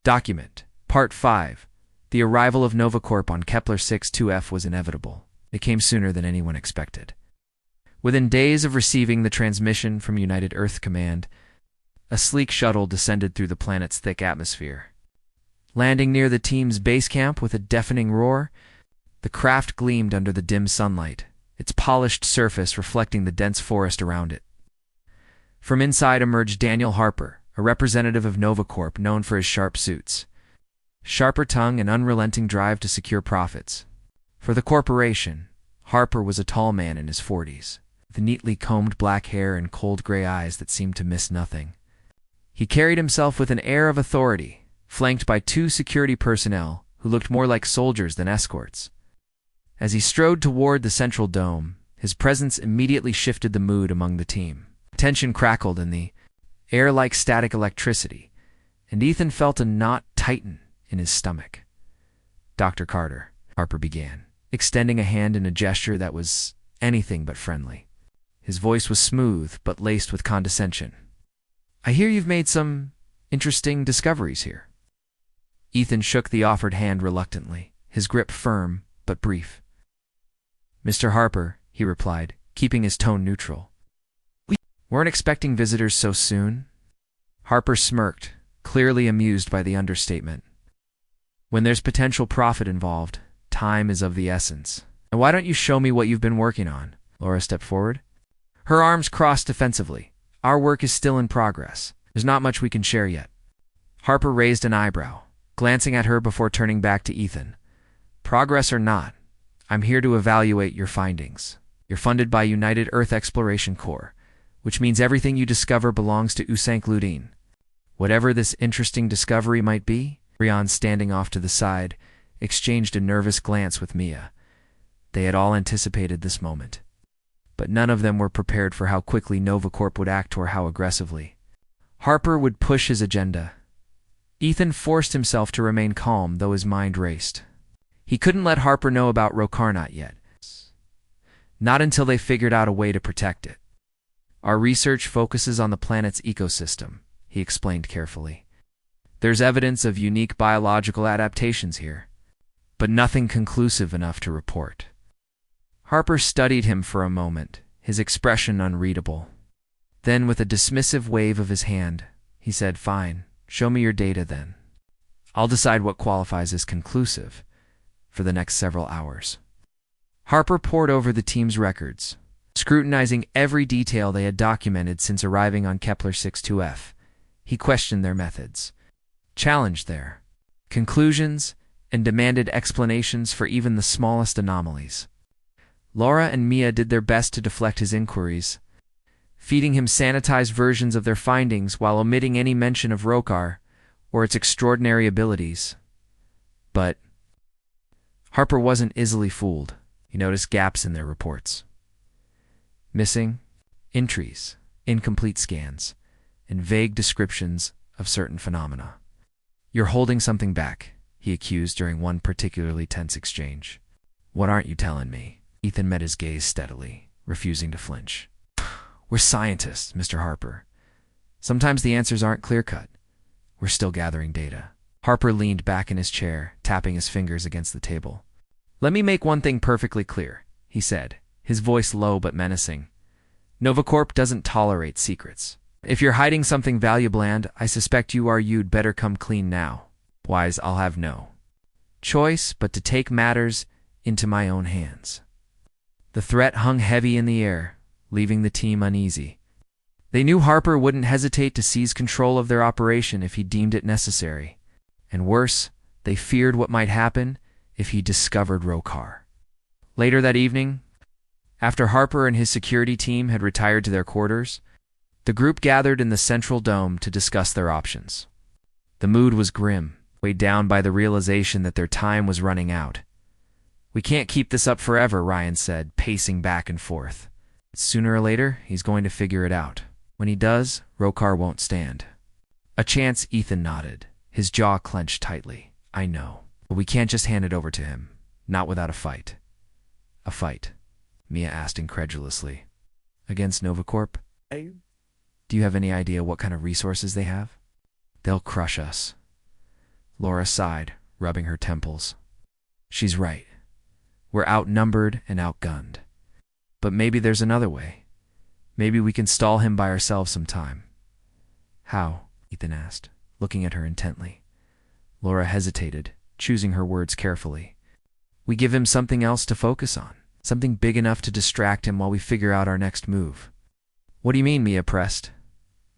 Document. Part 5. The arrival of NovaCorp on Kepler-62f was inevitable. It came sooner than anyone expected. Within days of receiving the transmission from United Earth Command, a sleek shuttle descended through the planet's thick atmosphere. Landing near the team's base camp with a deafening roar, the craft gleamed under the dim sunlight, its polished surface reflecting the dense forest around it. From inside emerged Daniel Harper, a representative of NovaCorp known for his sharp suits, sharper tongue, and unrelenting drive to secure profits. For the corporation, Harper was a tall man in his 40s, with neatly combed black hair and cold gray eyes that seemed to miss nothing. He carried himself with an air of authority, flanked by 2 security personnel who looked more like soldiers than escorts. As he strode toward the central dome, his presence immediately shifted the mood among the team. Tension crackled in the air like static electricity, and Ethan felt a knot tighten in his stomach. "Dr. Carter," Harper began, extending a hand in a gesture that was anything but friendly. His voice was smooth but laced with condescension. "I hear you've made some interesting discoveries here." Ethan shook the offered hand reluctantly, his grip firm but brief. "Mr. Harper," he replied, keeping his tone neutral, "we weren't expecting visitors so soon." Harper smirked, clearly amused by the understatement. "When there's potential profit involved, time is of the essence. And why don't you show me what you've been working on?" Laura stepped forward. Her arms crossed defensively. "Our work is still in progress. There's not much we can share yet." Harper raised an eyebrow, glancing at her before turning back to Ethan. "Progress or not, I'm here to evaluate your findings. You're funded by United Earth Exploration Corps, which means everything you discover belongs to Usank Ludin. Whatever this interesting discovery might be," Rion, standing off to the side, exchanged a nervous glance with Mia. They had all anticipated this moment, but none of them were prepared for how quickly NovaCorp would act or how aggressively. Harper would push his agenda. Ethan forced himself to remain calm, though his mind raced. He couldn't let Harper know about Rokarnat yet. Not until they figured out a way to protect it. "Our research focuses on the planet's ecosystem," he explained carefully. "There's evidence of unique biological adaptations here, but nothing conclusive enough to report." Harper studied him for a moment, his expression unreadable. Then, with a dismissive wave of his hand, he said, "Fine, show me your data then. I'll decide what qualifies as conclusive for the next several hours." Harper pored over the team's records, scrutinizing every detail they had documented since arriving on Kepler-62f. He questioned their methods, challenged their conclusions, and demanded explanations for even the smallest anomalies. Laura and Mia did their best to deflect his inquiries, feeding him sanitized versions of their findings while omitting any mention of Rokar or its extraordinary abilities. But Harper wasn't easily fooled. He noticed gaps in their reports. Missing entries, incomplete scans, and vague descriptions of certain phenomena. "You're holding something back," he accused during one particularly tense exchange. "What aren't you telling me?" Ethan met his gaze steadily, refusing to flinch. "We're scientists, Mr. Harper. Sometimes the answers aren't clear-cut. We're still gathering data." Harper leaned back in his chair, tapping his fingers against the table. "Let me make one thing perfectly clear," he said, his voice low but menacing. "NovaCorp doesn't tolerate secrets. If you're hiding something valuable, and I suspect you'd better come clean now. Otherwise, I'll have no choice but to take matters into my own hands." The threat hung heavy in the air, leaving the team uneasy. They knew Harper wouldn't hesitate to seize control of their operation if he deemed it necessary. And worse, they feared what might happen if he discovered Rokar. Later that evening, after Harper and his security team had retired to their quarters, the group gathered in the central dome to discuss their options. The mood was grim, weighed down by the realization that their time was running out. "We can't keep this up forever," Ryan said, pacing back and forth. "Sooner or later, he's going to figure it out. When he does, Rokar won't stand." "A chance," Ethan nodded, his jaw clenched tightly. "I know. But we can't just hand it over to him. Not without a fight." "A fight?" Mia asked incredulously. "Against NovaCorp? Do you have any idea what kind of resources they have?" "They'll crush us." Laura sighed, rubbing her temples. She's right. We're outnumbered and outgunned. But maybe there's another way. Maybe we can stall him by ourselves some time. How? Ethan asked, looking at her intently. Laura hesitated, choosing her words carefully. We give him something else to focus on, something big enough to distract him while we figure out our next move. What do you mean? Mia pressed.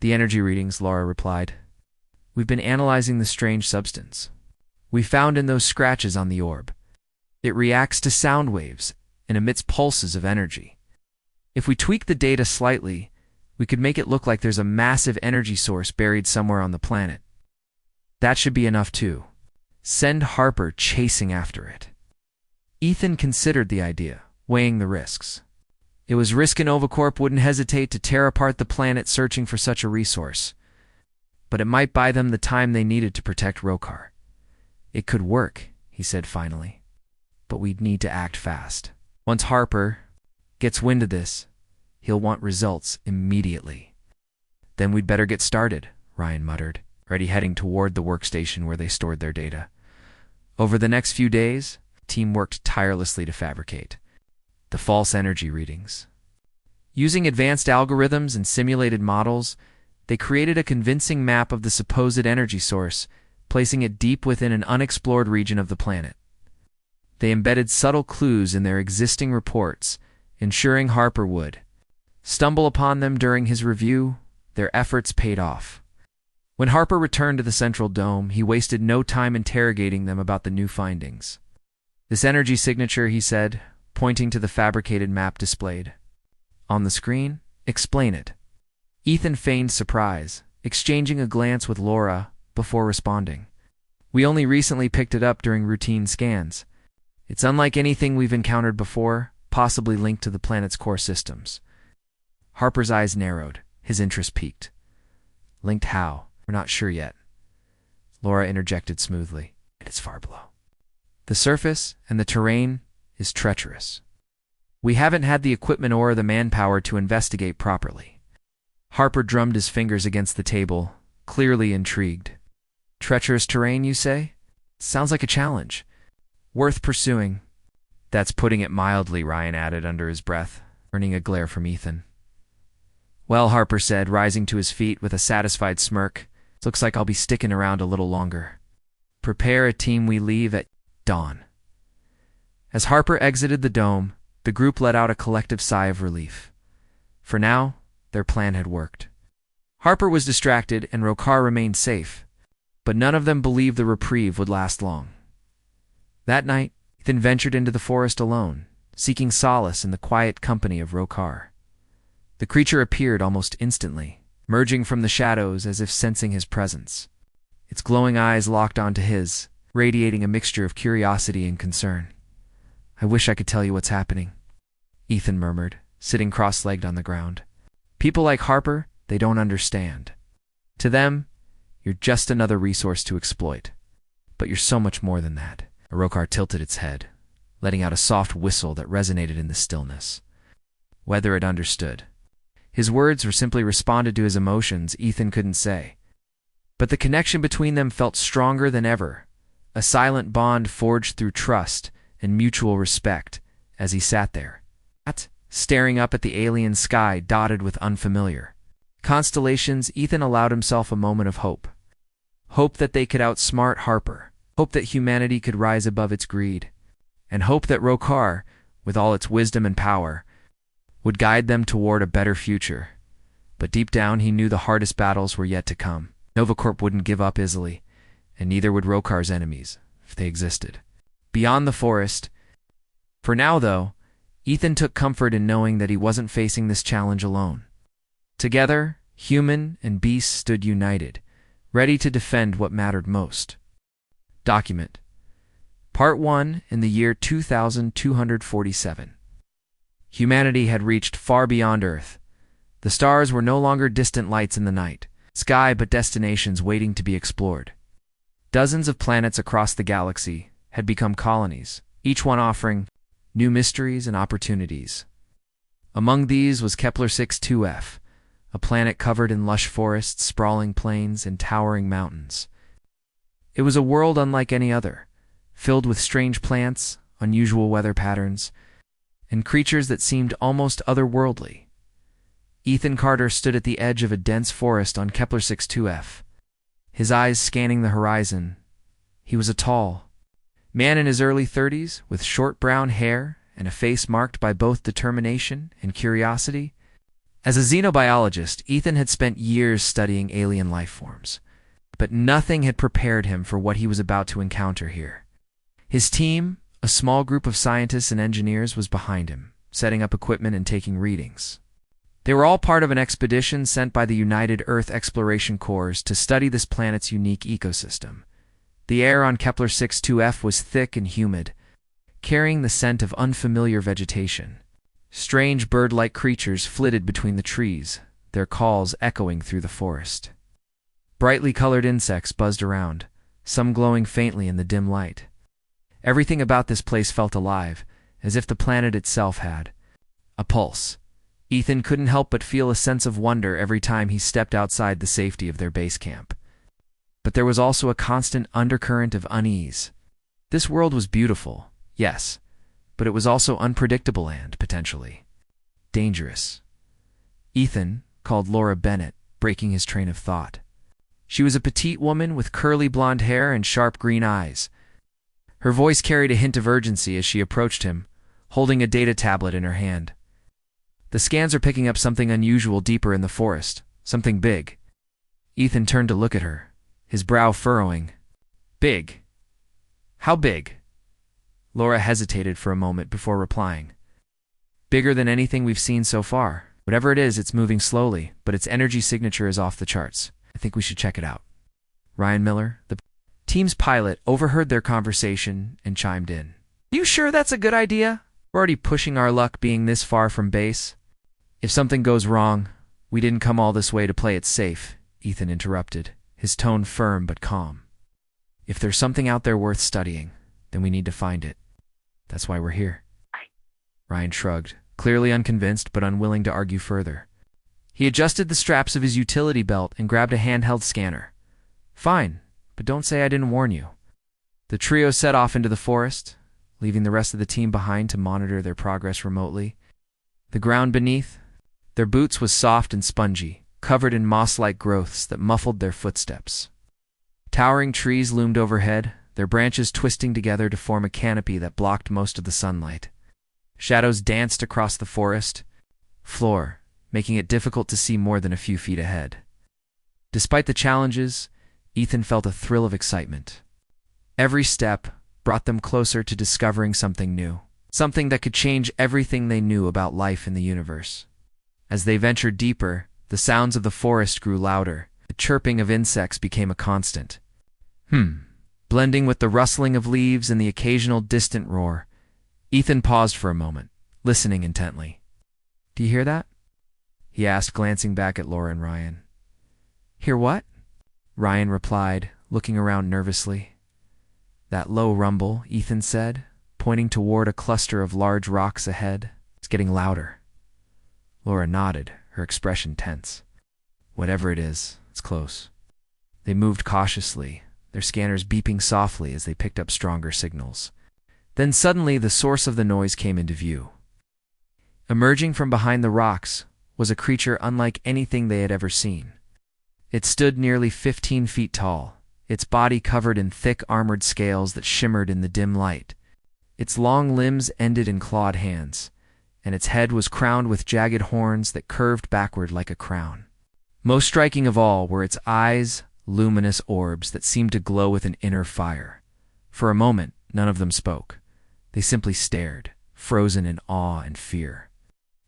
The energy readings, Laura replied. We've been analyzing the strange substance we found in those scratches on the orb. It reacts to sound waves and emits pulses of energy. If we tweak the data slightly, we could make it look like there's a massive energy source buried somewhere on the planet. That should be enough too. Send Harper chasing after it. Ethan considered the idea, weighing the risks. It was risk Novacorp wouldn't hesitate to tear apart the planet searching for such a resource. But it might buy them the time they needed to protect Rokar. It could work, he said finally. But we'd need to act fast. Once Harper gets wind of this, he'll want results immediately. Then we'd better get started, Ryan muttered, already heading toward the workstation where they stored their data. Over the next few days, the team worked tirelessly to fabricate the false energy readings. Using advanced algorithms and simulated models, they created a convincing map of the supposed energy source, placing it deep within an unexplored region of the planet. They embedded subtle clues in their existing reports, ensuring Harper would stumble upon them during his review. Their efforts paid off. When Harper returned to the central dome, he wasted no time interrogating them about the new findings. This energy signature, he said, pointing to the fabricated map displayed on the screen, explain it. Ethan feigned surprise, exchanging a glance with Laura before responding. We only recently picked it up during routine scans. It's unlike anything we've encountered before, possibly linked to the planet's core systems. Harper's eyes narrowed, his interest piqued. Linked how? We're not sure yet. Laura interjected smoothly. It's far below. The surface and the terrain is treacherous. We haven't had the equipment or the manpower to investigate properly. Harper drummed his fingers against the table, clearly intrigued. Treacherous terrain, you say? Sounds like a challenge. Worth pursuing. That's putting it mildly, Ryan added under his breath, earning a glare from Ethan. Well, Harper said, rising to his feet with a satisfied smirk, looks like I'll be sticking around a little longer. Prepare a team, we leave at dawn. As Harper exited the dome, the group let out a collective sigh of relief. For now, their plan had worked. Harper was distracted and Rokar remained safe, but none of them believed the reprieve would last long. That night, Ethan ventured into the forest alone, seeking solace in the quiet company of Rokar. The creature appeared almost instantly, merging from the shadows as if sensing his presence. Its glowing eyes locked onto his, radiating a mixture of curiosity and concern. I wish I could tell you what's happening, Ethan murmured, sitting cross-legged on the ground. People like Harper, they don't understand. To them, you're just another resource to exploit. But you're so much more than that. Rokar tilted its head, letting out a soft whistle that resonated in the stillness. Whether it understood his words or simply responded to his emotions, Ethan couldn't say. But the connection between them felt stronger than ever, a silent bond forged through trust and mutual respect as he sat there, staring up at the alien sky dotted with unfamiliar constellations. Ethan allowed himself a moment of hope. Hope that they could outsmart Harper, hope that humanity could rise above its greed, and hope that Rokar, with all its wisdom and power, would guide them toward a better future. But deep down he knew the hardest battles were yet to come. Novacorp wouldn't give up easily, and neither would Rokar's enemies, if they existed. Beyond the forest. For now, though, Ethan took comfort in knowing that he wasn't facing this challenge alone. Together, human and beast stood united, ready to defend what mattered most. Document. Part 1 in the year 2247. Humanity had reached far beyond Earth. The stars were no longer distant lights in the night sky, but destinations waiting to be explored. Dozens of planets across the galaxy had become colonies, each one offering new mysteries and opportunities. Among these was Kepler-6 2F, a planet covered in lush forests, sprawling plains, and towering mountains. It was a world unlike any other, filled with strange plants, unusual weather patterns, and creatures that seemed almost otherworldly. Ethan Carter stood at the edge of a dense forest on Kepler 62F, his eyes scanning the horizon. He was a tall man in his early 30s, with short brown hair and a face marked by both determination and curiosity. As a xenobiologist, Ethan had spent years studying alien life forms, but nothing had prepared him for what he was about to encounter here. His team, a small group of scientists and engineers, was behind him, setting up equipment and taking readings. They were all part of an expedition sent by the United Earth Exploration Corps to study this planet's unique ecosystem. The air on Kepler 62F was thick and humid, carrying the scent of unfamiliar vegetation. Strange bird-like creatures flitted between the trees, their calls echoing through the forest. Brightly colored insects buzzed around, some glowing faintly in the dim light. Everything about this place felt alive, as if the planet itself had a pulse. Ethan couldn't help but feel a sense of wonder every time he stepped outside the safety of their base camp. But there was also a constant undercurrent of unease. This world was beautiful, yes, but it was also unpredictable and, potentially, dangerous. Ethan called Laura Bennett, breaking his train of thought. She was a petite woman with curly blonde hair and sharp green eyes. Her voice carried a hint of urgency as she approached him, holding a data tablet in her hand. The scans are picking up something unusual deeper in the forest, something big. Ethan turned to look at her, his brow furrowing. Big? How big? Laura hesitated for a moment before replying. Bigger than anything we've seen so far. Whatever it is, it's moving slowly, but its energy signature is off the charts. I think we should check it out. Ryan Miller, the team's pilot, overheard their conversation and chimed in. You sure that's a good idea? We're already pushing our luck being this far from base. If something goes wrong, we didn't come all this way to play it safe, Ethan interrupted, his tone firm but calm. If there's something out there worth studying, then we need to find it. That's why we're here. Ryan shrugged, clearly unconvinced but unwilling to argue further. He adjusted the straps of his utility belt and grabbed a handheld scanner. Fine, but don't say I didn't warn you. The trio set off into the forest, leaving the rest of the team behind to monitor their progress remotely. The ground beneath their boots was soft and spongy, covered in moss-like growths that muffled their footsteps. Towering trees loomed overhead, their branches twisting together to form a canopy that blocked most of the sunlight. Shadows danced across the forest floor, making it difficult to see more than a few feet ahead. Despite the challenges, Ethan felt a thrill of excitement. Every step brought them closer to discovering something new, something that could change everything they knew about life in the universe. As they ventured deeper, the sounds of the forest grew louder. The chirping of insects became a constant. Blending with the rustling of leaves and the occasional distant roar. Ethan paused for a moment, listening intently. Do you hear that? He asked, glancing back at Laura and Ryan. Hear what? Ryan replied, looking around nervously. That low rumble, Ethan said, pointing toward a cluster of large rocks ahead. It's getting louder. Laura nodded, her expression tense. Whatever it is, it's close. They moved cautiously, their scanners beeping softly as they picked up stronger signals. Then suddenly the source of the noise came into view. Emerging from behind the rocks was a creature unlike anything they had ever seen. It stood nearly 15 feet tall, its body covered in thick armored scales that shimmered in the dim light. Its long limbs ended in clawed hands, and its head was crowned with jagged horns that curved backward like a crown. Most striking of all were its eyes, luminous orbs that seemed to glow with an inner fire. For a moment, none of them spoke. They simply stared, frozen in awe and fear.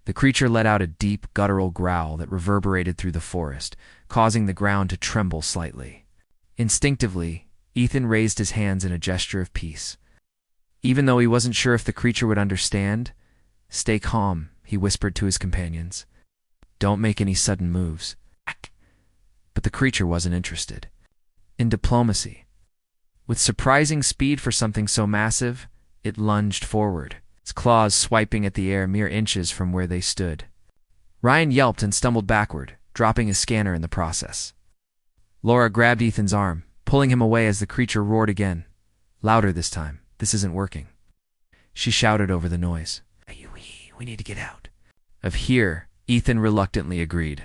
The creature let out a deep, guttural growl that reverberated through the forest, causing the ground to tremble slightly. Instinctively, Ethan raised his hands in a gesture of peace. Even though he wasn't sure if the creature would understand, "Stay calm," he whispered to his companions. "Don't make any sudden moves." But the creature wasn't interested in diplomacy. With surprising speed for something so massive, it lunged forward, its claws swiping at the air mere inches from where they stood. Ryan yelped and stumbled backward, dropping his scanner in the process. Laura grabbed Ethan's arm, pulling him away as the creature roared again. Louder this time. This isn't working. She shouted over the noise. We need to get out of here, Ethan reluctantly agreed.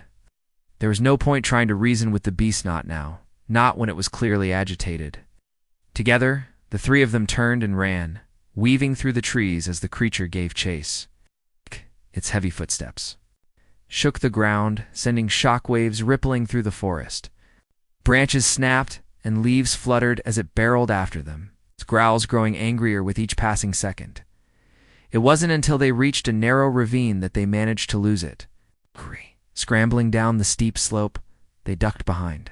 There was no point trying to reason with the beast now, not when it was clearly agitated. Together, the three of them turned and ran, weaving through the trees as the creature gave chase. Its heavy footsteps shook the ground, sending shockwaves rippling through the forest. Branches snapped and leaves fluttered as it barreled after them, its growls growing angrier with each passing second. It wasn't until they reached a narrow ravine that they managed to lose it. Scrambling down the steep slope, they ducked behind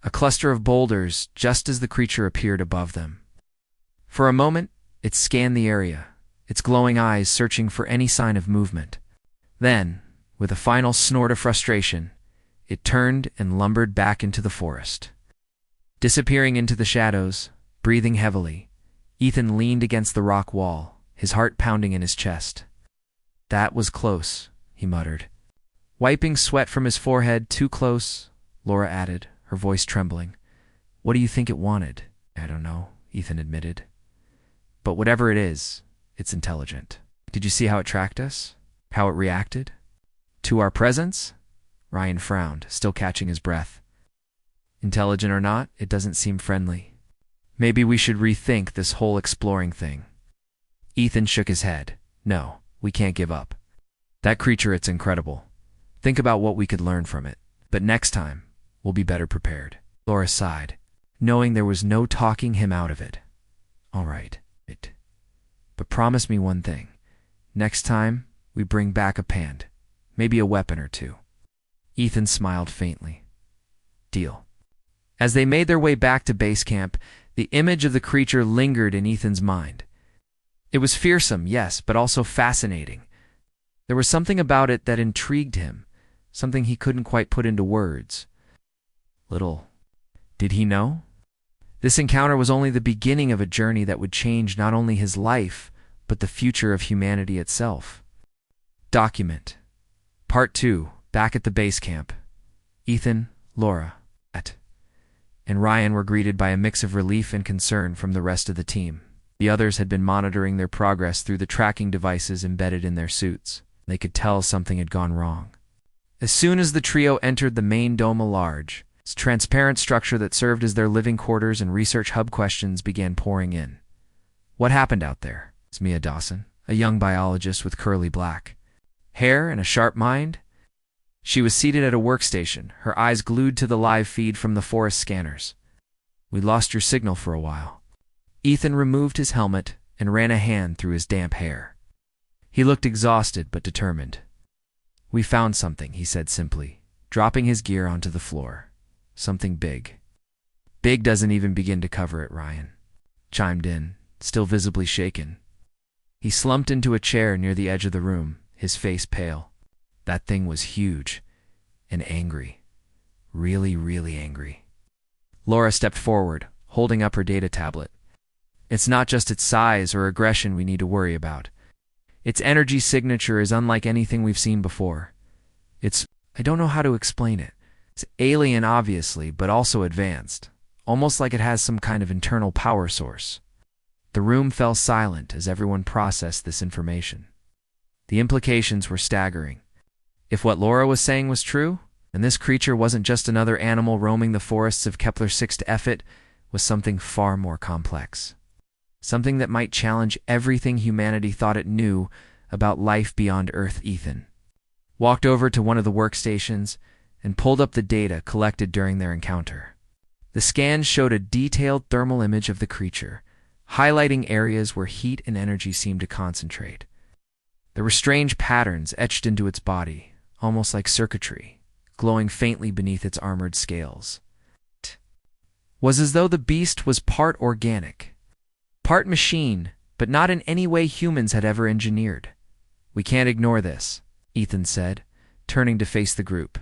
a cluster of boulders just as the creature appeared above them. For a moment, it scanned the area, its glowing eyes searching for any sign of movement. Then, with a final snort of frustration, it turned and lumbered back into the forest. Disappearing into the shadows, breathing heavily, Ethan leaned against the rock wall, his heart pounding in his chest. That was close, he muttered. Wiping sweat from his forehead. Too close, Laura added, her voice trembling. What do you think it wanted? I don't know, Ethan admitted. But whatever it is, it's intelligent. Did you see how it tracked us? How it reacted? To our presence? Ryan frowned, still catching his breath. Intelligent or not, it doesn't seem friendly. Maybe we should rethink this whole exploring thing. Ethan shook his head. No, we can't give up. That creature, it's incredible. Think about what we could learn from it. But next time, we'll be better prepared. Laura sighed, knowing there was no talking him out of it. All right, but promise me one thing. Next time, we bring back a pand. Maybe a weapon or two. Ethan smiled faintly. Deal. As they made their way back to base camp, the image of the creature lingered in Ethan's mind. It was fearsome, yes, but also fascinating. There was something about it that intrigued him, something he couldn't quite put into words. Little did he know? This encounter was only the beginning of a journey that would change not only his life, but the future of humanity itself. Document. Part 2, back at the base camp. Ethan, Laura, and Ryan were greeted by a mix of relief and concern from the rest of the team. The others had been monitoring their progress through the tracking devices embedded in their suits. They could tell something had gone wrong. As soon as the trio entered the main dome, a large, transparent structure that served as their living quarters and research hub, questions began pouring in. What happened out there? It's Mia Dawson, a young biologist with curly black hair and a sharp mind. She was seated at a workstation, her eyes glued to the live feed from the forest scanners. We lost your signal for a while. Ethan removed his helmet and ran a hand through his damp hair. He looked exhausted but determined. We found something, he said simply, dropping his gear onto the floor. Something big. Big doesn't even begin to cover it, Ryan chimed in, still visibly shaken. He slumped into a chair near the edge of the room, his face pale. That thing was huge and angry. Really, really angry. Laura stepped forward, holding up her data tablet. It's not just its size or aggression we need to worry about. Its energy signature is unlike anything we've seen before. I don't know how to explain it. It's alien, obviously, but also advanced, almost like it has some kind of internal power source. The room fell silent as everyone processed this information. The implications were staggering. If what Laura was saying was true, and this creature wasn't just another animal roaming the forests of Kepler-6 to F, it was something far more complex. Something that might challenge everything humanity thought it knew about life beyond Earth. Ethan walked over to one of the workstations and pulled up the data collected during their encounter. The scans showed a detailed thermal image of the creature, highlighting areas where heat and energy seemed to concentrate. There were strange patterns etched into its body, almost like circuitry, glowing faintly beneath its armored scales. It was as though the beast was part organic, part machine, but not in any way humans had ever engineered. We can't ignore this, Ethan said, turning to face the group.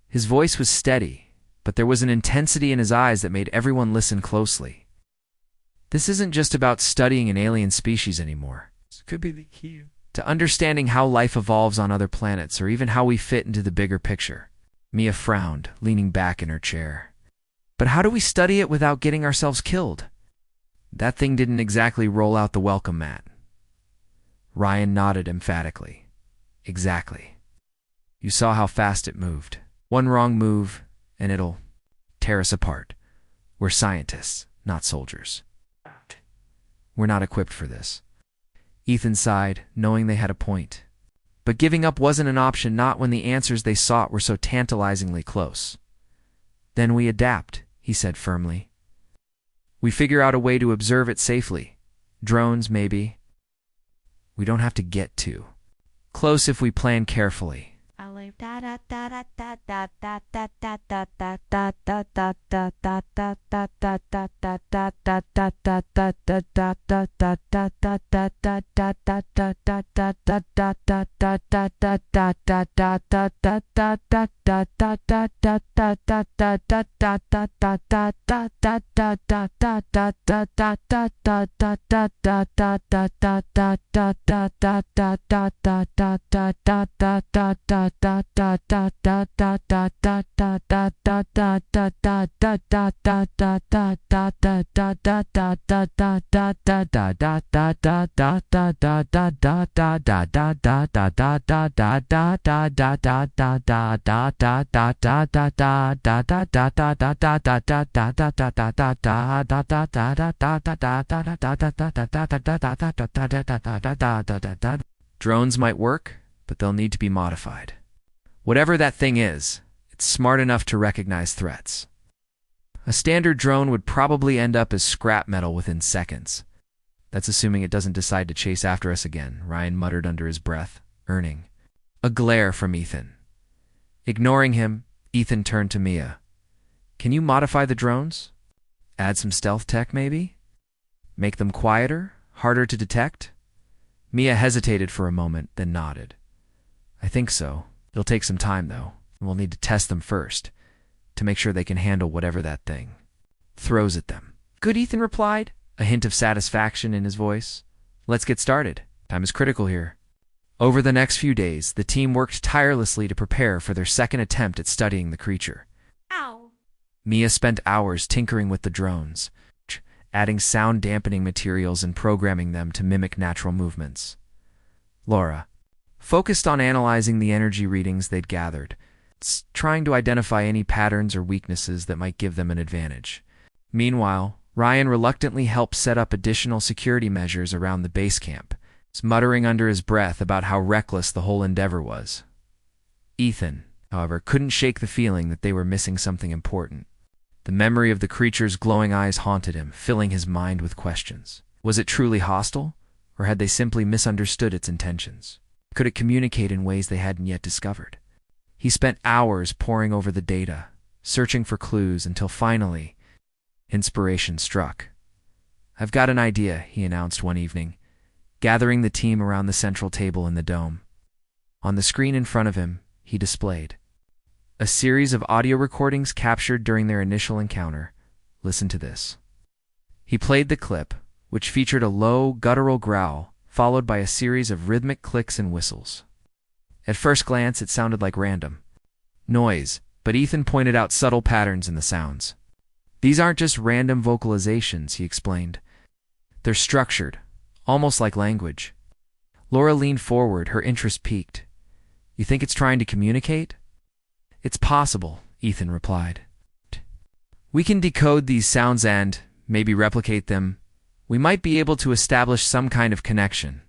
His voice was steady, but there was an intensity in his eyes that made everyone listen closely. This isn't just about studying an alien species anymore. This could be the key to understanding how life evolves on other planets, or even how we fit into the bigger picture. Mia frowned, leaning back in her chair. But how do we study it without getting ourselves killed? That thing didn't exactly roll out the welcome mat. Ryan nodded emphatically. Exactly. You saw how fast it moved. One wrong move, and it'll tear us apart. We're scientists, not soldiers. We're not equipped for this. Ethan sighed, knowing they had a point. But giving up wasn't an option, not when the answers they sought were so tantalizingly close. Then we adapt, he said firmly. We figure out a way to observe it safely. Drones, maybe. We don't have to get too close if we plan carefully. Drones might work, but they'll need to be modified. Whatever that thing is, it's smart enough to recognize threats. A standard drone would probably end up as scrap metal within seconds. That's assuming it doesn't decide to chase after us again, Ryan muttered under his breath, earning a glare from Ethan. Ignoring him, Ethan turned to Mia. Can you modify the drones? Add some stealth tech, maybe? Make them quieter, harder to detect? Mia hesitated for a moment, then nodded. I think so. It'll take some time, though, and we'll need to test them first, to make sure they can handle whatever that thing throws at them. Good, Ethan replied, a hint of satisfaction in his voice. Let's get started. Time is critical here. Over the next few days, the team worked tirelessly to prepare for their second attempt at studying the creature. Ow! Mia spent hours tinkering with the drones, adding sound-dampening materials and programming them to mimic natural movements. Laura focused on analyzing the energy readings they'd gathered, trying to identify any patterns or weaknesses that might give them an advantage. Meanwhile, Ryan reluctantly helped set up additional security measures around the base camp, muttering under his breath about how reckless the whole endeavor was. Ethan, however, couldn't shake the feeling that they were missing something important. The memory of the creature's glowing eyes haunted him, filling his mind with questions. Was it truly hostile, or had they simply misunderstood its intentions? Could it communicate in ways they hadn't yet discovered? He spent hours poring over the data, searching for clues until finally, inspiration struck. I've got an idea, he announced one evening, gathering the team around the central table in the dome. On the screen in front of him, he displayed a series of audio recordings captured during their initial encounter. Listen to this. He played the clip, which featured a low, guttural growl, followed by a series of rhythmic clicks and whistles. At first glance, it sounded like random noise, but Ethan pointed out subtle patterns in the sounds. These aren't just random vocalizations, he explained. They're structured, almost like language. Laura leaned forward, her interest piqued. You think it's trying to communicate? It's possible, Ethan replied. We can decode these sounds and, maybe replicate them. We might be able to establish some kind of connection.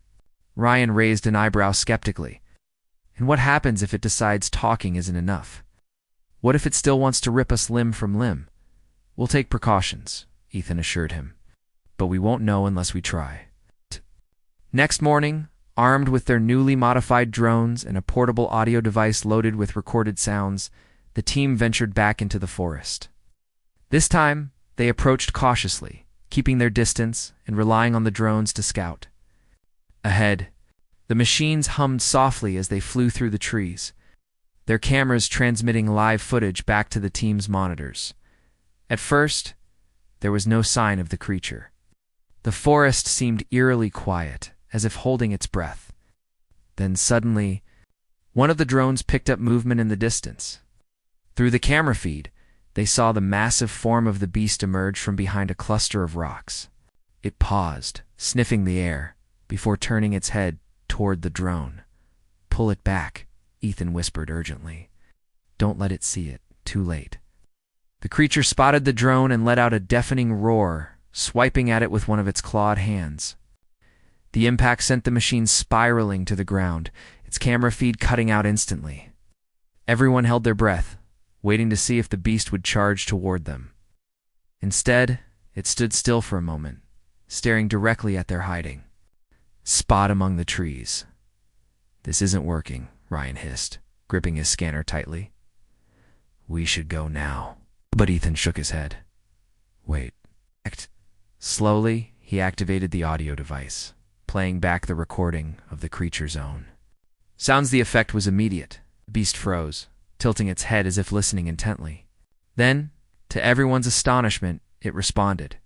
Ryan raised an eyebrow skeptically. And what happens if it decides talking isn't enough? What if it still wants to rip us limb from limb? We'll take precautions, Ethan assured him. But we won't know unless we try. Next morning, armed with their newly modified drones and a portable audio device loaded with recorded sounds, the team ventured back into the forest. This time, they approached cautiously, keeping their distance and relying on the drones to scout. Ahead, the machines hummed softly as they flew through the trees, their cameras transmitting live footage back to the team's monitors. At first, there was no sign of the creature. The forest seemed eerily quiet, as if holding its breath. Then suddenly, one of the drones picked up movement in the distance. Through the camera feed, They saw the massive form of the beast emerge from behind a cluster of rocks. It paused, sniffing the air, before turning its head toward the drone. "Pull it back," Ethan whispered urgently. "Don't let it see it. Too late." The creature spotted the drone and let out a deafening roar, swiping at it with one of its clawed hands. The impact sent the machine spiraling to the ground, its camera feed cutting out instantly. Everyone held their breath, waiting to see if the beast would charge toward them. Instead, it stood still for a moment, staring directly at their hiding spot among the trees. "This isn't working," Ryan hissed, gripping his scanner tightly. "We should go now." But Ethan shook his head. "Wait." Slowly, he activated the audio device, playing back the recording of the creature's own. Sounds the effect was immediate. The beast froze, tilting its head as if listening intently. Then, to everyone's astonishment, it responded,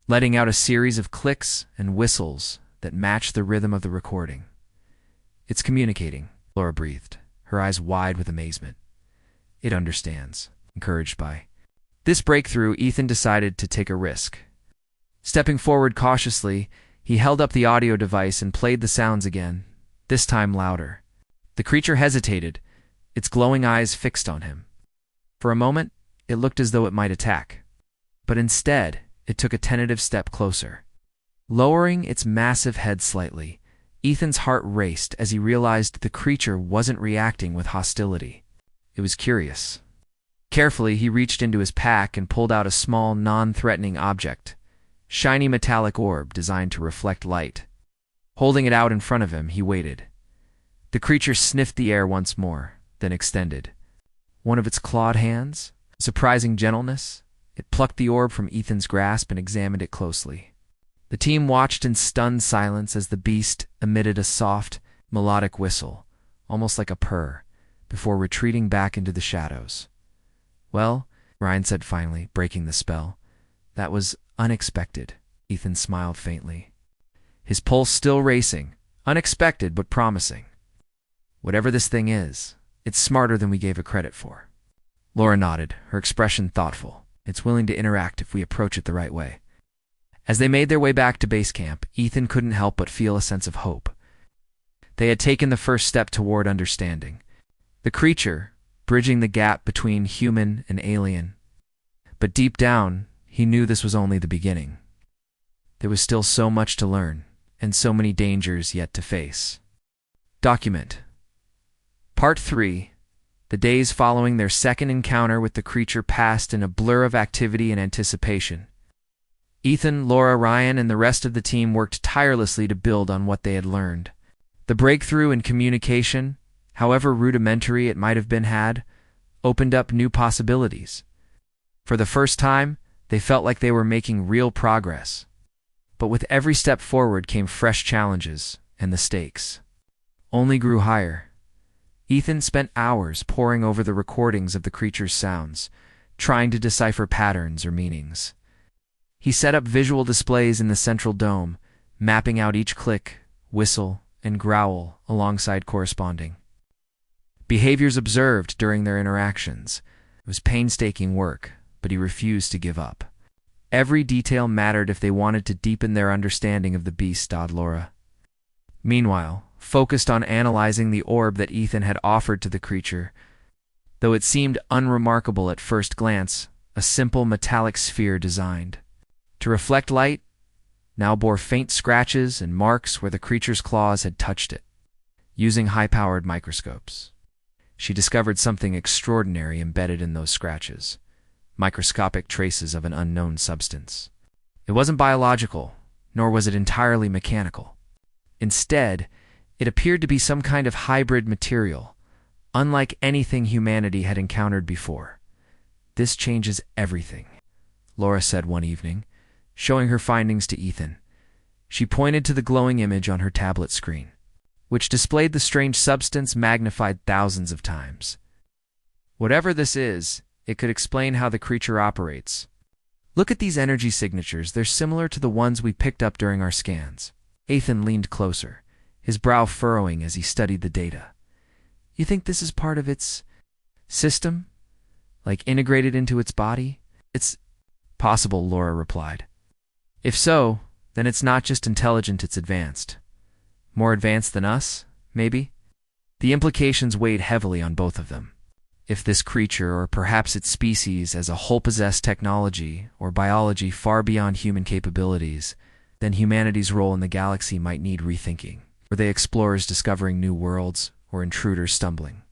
letting out a series of clicks and whistles that matched the rhythm of the recording. "It's communicating," Laura breathed, her eyes wide with amazement. "It understands." Encouraged by this breakthrough, Ethan decided to take a risk. Stepping forward cautiously, he held up the audio device and played the sounds again, this time louder. The creature hesitated, its glowing eyes fixed on him. For a moment, it looked as though it might attack. But instead, it took a tentative step closer. Lowering its massive head slightly, Ethan's heart raced as he realized the creature wasn't reacting with hostility. It was curious. Carefully, he reached into his pack and pulled out a small, non-threatening object, shiny metallic orb designed to reflect light. Holding it out in front of him, he waited. The creature sniffed the air once more, then extended one of its clawed hands. Surprising gentleness, it plucked the orb from Ethan's grasp and examined it closely. The team watched in stunned silence as the beast emitted a soft, melodic whistle, almost like a purr, before retreating back into the shadows. "Well," Ryan said finally, breaking the spell, "that was unexpected." Ethan smiled faintly, his pulse still racing. "Unexpected, but promising. Whatever this thing is, it's smarter than we gave it credit for." Laura nodded, her expression thoughtful. "It's willing to interact if we approach it the right way." As they made their way back to base camp, Ethan couldn't help but feel a sense of hope. They had taken the first step toward understanding. The creature, bridging the gap between human and alien. But deep down, he knew this was only the beginning. There was still so much to learn, and so many dangers yet to face. Document. Part 3. The days following their second encounter with the creature passed in a blur of activity and anticipation. Ethan, Laura, Ryan, and the rest of the team worked tirelessly to build on what they had learned. The breakthrough in communication, however rudimentary it might have been had, opened up new possibilities. For the first time, they felt like they were making real progress. But with every step forward came fresh challenges, and the stakes only grew higher. Ethan spent hours poring over the recordings of the creature's sounds, trying to decipher patterns or meanings. He set up visual displays in the central dome, mapping out each click, whistle, and growl alongside corresponding behaviors observed during their interactions. It was painstaking work, but he refused to give up. Every detail mattered if they wanted to deepen their understanding of the beast, Laura. Meanwhile, focused on analyzing the orb that Ethan had offered to the creature. Though it seemed unremarkable at first glance, a simple metallic sphere designed to reflect light, now bore faint scratches and marks where the creature's claws had touched it. Using high-powered microscopes, she discovered something extraordinary embedded in those scratches. Microscopic traces of an unknown substance. It wasn't biological, nor was it entirely mechanical. Instead, it appeared to be some kind of hybrid material, unlike anything humanity had encountered before. "This changes everything," Laura said one evening, showing her findings to Ethan. She pointed to the glowing image on her tablet screen, which displayed the strange substance magnified thousands of times. "Whatever this is, it could explain how the creature operates. Look at these energy signatures. They're similar to the ones we picked up during our scans." Ethan leaned closer, his brow furrowing as he studied the data. "You think this is part of its system? Like integrated into its body? It's possible, Laura replied. If so, then it's not just intelligent, it's advanced. More advanced than us, maybe? The implications weighed heavily on both of them. If this creature, or perhaps its species as a whole, possessed technology or biology far beyond human capabilities, then humanity's role in the galaxy might need rethinking. Were they explorers discovering new worlds, or intruders stumbling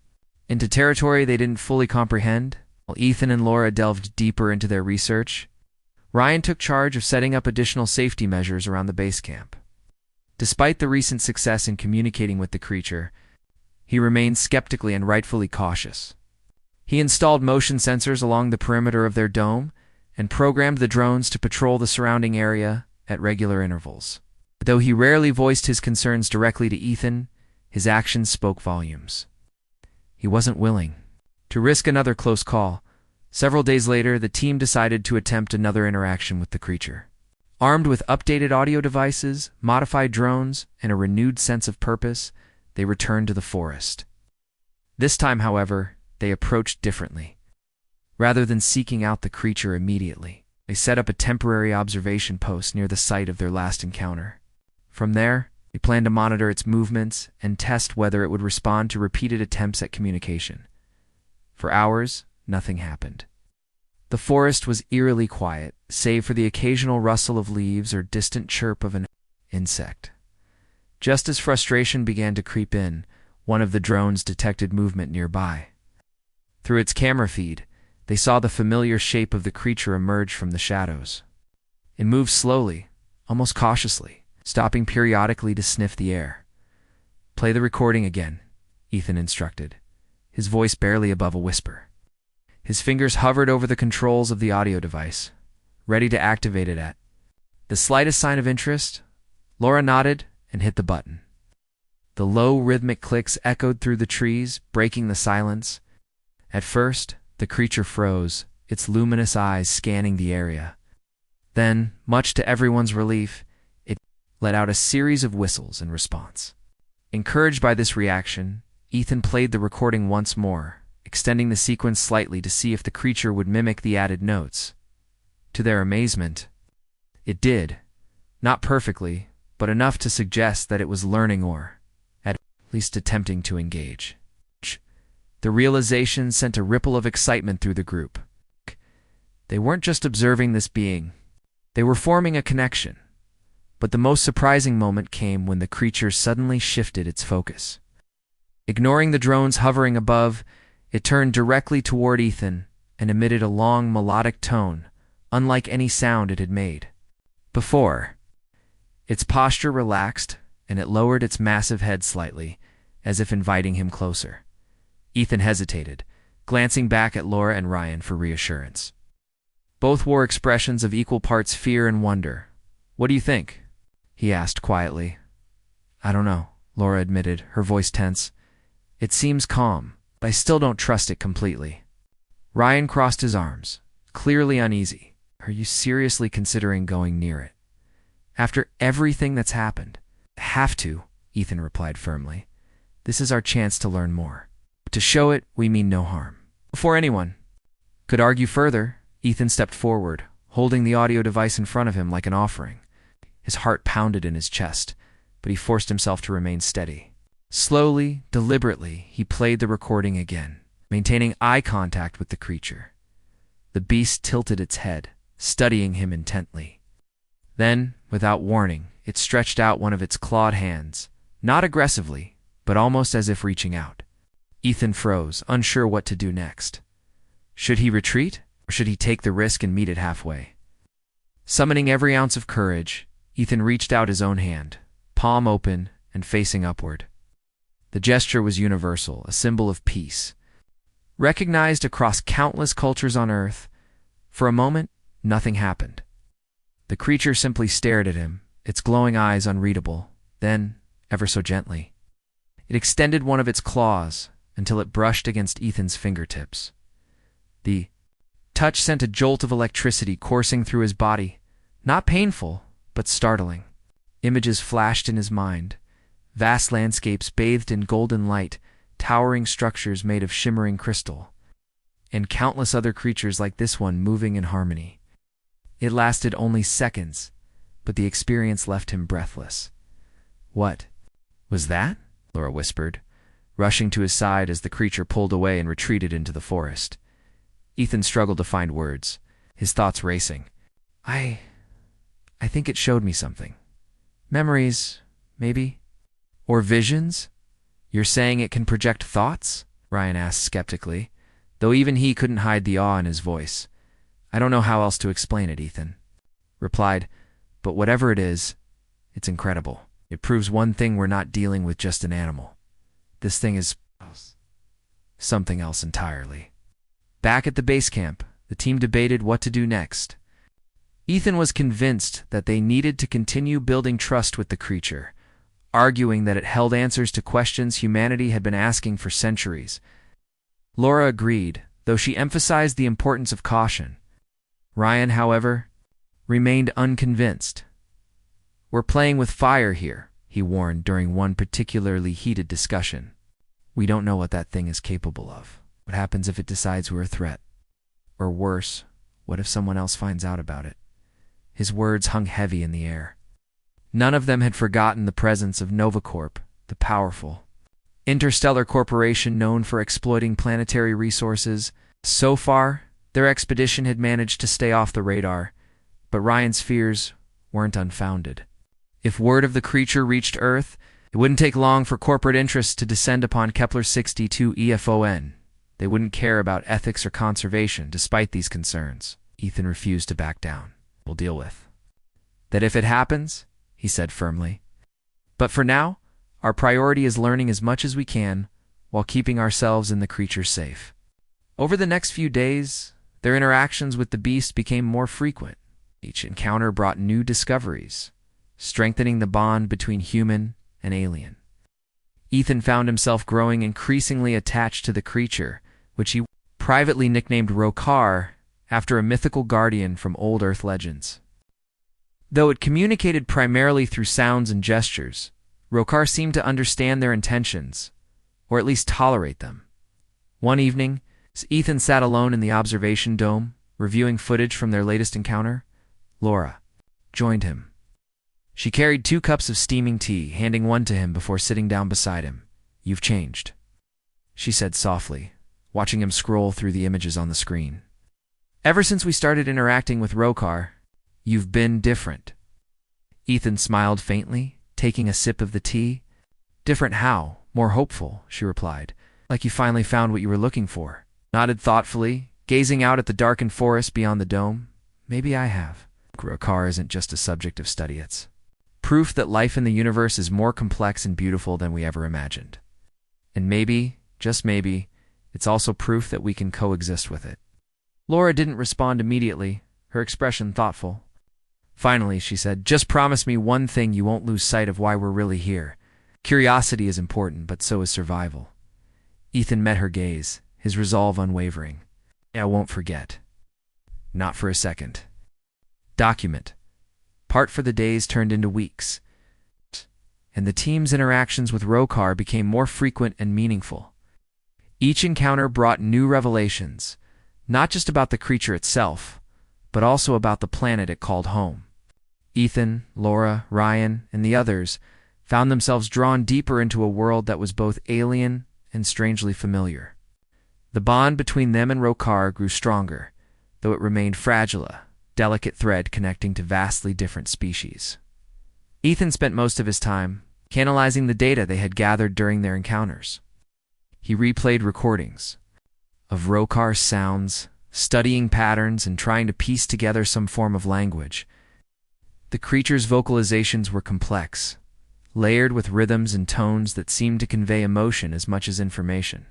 into territory they didn't fully comprehend? While Ethan and Laura delved deeper into their research, Ryan took charge of setting up additional safety measures around the base camp. Despite the recent success in communicating with the creature, he remained skeptically and rightfully cautious. He installed motion sensors along the perimeter of their dome and programmed the drones to patrol the surrounding area at regular intervals. Though he rarely voiced his concerns directly to Ethan, his actions spoke volumes. He wasn't willing to risk another close call. Several days later, the team decided to attempt another interaction with the creature. Armed with updated audio devices, modified drones, and a renewed sense of purpose, they returned to the forest. This time, however, they approached differently. Rather than seeking out the creature immediately, they set up a temporary observation post near the site of their last encounter. From there, they planned to monitor its movements and test whether it would respond to repeated attempts at communication. For hours, nothing happened. The forest was eerily quiet, save for the occasional rustle of leaves or distant chirp of an insect. Just as frustration began to creep in, one of the drones detected movement nearby. Through its camera feed, they saw the familiar shape of the creature emerge from the shadows. It moved slowly, almost cautiously, stopping periodically to sniff the air. "Play the recording again," Ethan instructed, his voice barely above a whisper. His fingers hovered over the controls of the audio device, ready to activate it at the slightest sign of interest. Laura nodded and hit the button. The low, rhythmic clicks echoed through the trees, breaking the silence. At first, the creature froze, its luminous eyes scanning the area. Then, much to everyone's relief, it let out a series of whistles in response. Encouraged by this reaction, Ethan played the recording once more, extending the sequence slightly to see if the creature would mimic the added notes. To their amazement, it did. Not perfectly, but enough to suggest that it was learning or, at least, attempting to engage. The realization sent a ripple of excitement through the group. They weren't just observing this being. They were forming a connection. But the most surprising moment came when the creature suddenly shifted its focus. Ignoring the drones hovering above, it turned directly toward Ethan and emitted a long, melodic tone, unlike any sound it had made before. Its posture relaxed, and it lowered its massive head slightly, as if inviting him closer. Ethan hesitated, glancing back at Laura and Ryan for reassurance. Both wore expressions of equal parts fear and wonder. "What do you think?" he asked quietly. "I don't know," Laura admitted, her voice tense. "It seems calm, but I still don't trust it completely." Ryan crossed his arms, clearly uneasy. "Are you seriously considering going near it?" "After everything that's happened?" "Have to," Ethan replied firmly. "This is our chance to learn more. To show it, we mean no harm." Before anyone could argue further, Ethan stepped forward, holding the audio device in front of him like an offering. His heart pounded in his chest, but he forced himself to remain steady. Slowly, deliberately, he played the recording again, maintaining eye contact with the creature. The beast tilted its head, studying him intently. Then, without warning, it stretched out one of its clawed hands, not aggressively, but almost as if reaching out. Ethan froze, unsure what to do next. Should he retreat, or should he take the risk and meet it halfway? Summoning every ounce of courage, Ethan reached out his own hand, palm open and facing upward. The gesture was universal, a symbol of peace. Recognized across countless cultures on Earth, for a moment, nothing happened. The creature simply stared at him, its glowing eyes unreadable. Then, ever so gently, it extended one of its claws until it brushed against Ethan's fingertips. The touch sent a jolt of electricity coursing through his body, not painful, but startling. Images flashed in his mind, vast landscapes bathed in golden light, towering structures made of shimmering crystal. and countless other creatures like this one moving in harmony. It lasted only seconds, but the experience left him breathless. "What was that?" Laura whispered, rushing to his side as the creature pulled away and retreated into the forest. Ethan struggled to find words, his thoughts racing. I think it showed me something. Memories, maybe? Or visions? You're saying it can project thoughts?" Ryan asked skeptically, though even he couldn't hide the awe in his voice. "I don't know how else to explain it," Ethan replied, "but whatever it is, it's incredible. It proves one thing: we're not dealing with just an animal. This thing is something else entirely." Back at the base camp, the team debated what to do next. Ethan was convinced that they needed to continue building trust with the creature, arguing that it held answers to questions humanity had been asking for centuries. Laura agreed, though she emphasized the importance of caution. Ryan, however, remained unconvinced. "We're playing with fire here," he warned during one particularly heated discussion. "We don't know what that thing is capable of. What happens if it decides we're a threat? Or worse, what if someone else finds out about it?" His words hung heavy in the air. None of them had forgotten the presence of NovaCorp, the powerful interstellar corporation known for exploiting planetary resources. So far, their expedition had managed to stay off the radar, but Ryan's fears weren't unfounded. If word of the creature reached Earth, it wouldn't take long for corporate interests to descend upon Kepler-62 EFON. They wouldn't care about ethics or conservation, despite these concerns. Ethan refused to back down. "We'll deal with that if it happens," he said firmly. "But for now, our priority is learning as much as we can while keeping ourselves and the creature safe." Over the next few days, their interactions with the beast became more frequent. Each encounter brought new discoveries, strengthening the bond between human and alien. Ethan found himself growing increasingly attached to the creature, which he privately nicknamed Rokar, after a mythical guardian from old Earth legends. Though it communicated primarily through sounds and gestures, Rokar seemed to understand their intentions, or at least tolerate them. One evening, as Ethan sat alone in the observation dome, reviewing footage from their latest encounter, Laura joined him. She carried 2 cups of steaming tea, handing one to him before sitting down beside him. "You've changed," she said softly, watching him scroll through the images on the screen. "Ever since we started interacting with Rokar, you've been different." Ethan smiled faintly, taking a sip of the tea. "Different how? More hopeful," she replied. "Like you finally found what you were looking for." Nodded thoughtfully, gazing out at the darkened forest beyond the dome. "Maybe I have. Rokar isn't just a subject of study, it's proof that life in the universe is more complex and beautiful than we ever imagined. And maybe, just maybe, it's also proof that we can coexist with it." Laura didn't respond immediately, her expression thoughtful. Finally, she said, "Just promise me one thing: you won't lose sight of why we're really here. Curiosity is important, but so is survival." Ethan met her gaze, his resolve unwavering. "I won't forget. Not for a second." Document. Part for the days turned into weeks, and the team's interactions with Rokar became more frequent and meaningful. Each encounter brought new revelations, not just about the creature itself, but also about the planet it called home. Ethan, Laura, Ryan, and the others found themselves drawn deeper into a world that was both alien and strangely familiar. The bond between them and Rokar grew stronger, though it remained fragile, a delicate thread connecting to vastly different species. Ethan spent most of his time canalizing the data they had gathered during their encounters. He replayed recordings of Rokar's sounds, studying patterns and trying to piece together some form of language. The creature's vocalizations were complex, layered with rhythms and tones that seemed to convey emotion as much as information.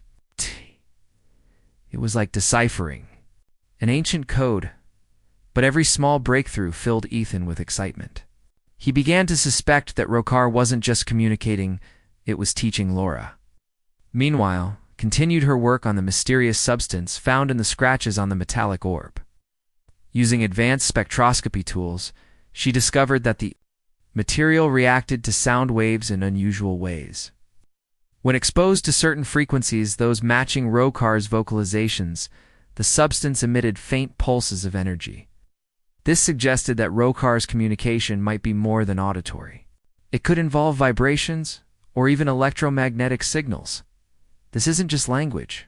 It was like deciphering an ancient code, but every small breakthrough filled Ethan with excitement. He began to suspect that Rokar wasn't just communicating, it was teaching Laura. Meanwhile, continued her work on the mysterious substance found in the scratches on the metallic orb. Using advanced spectroscopy tools, she discovered that the material reacted to sound waves in unusual ways. When exposed to certain frequencies, those matching Rokar's vocalizations, The substance emitted faint pulses of energy. This suggested that Rokar's communication might be more than auditory. It could involve vibrations or even electromagnetic signals. This isn't just language,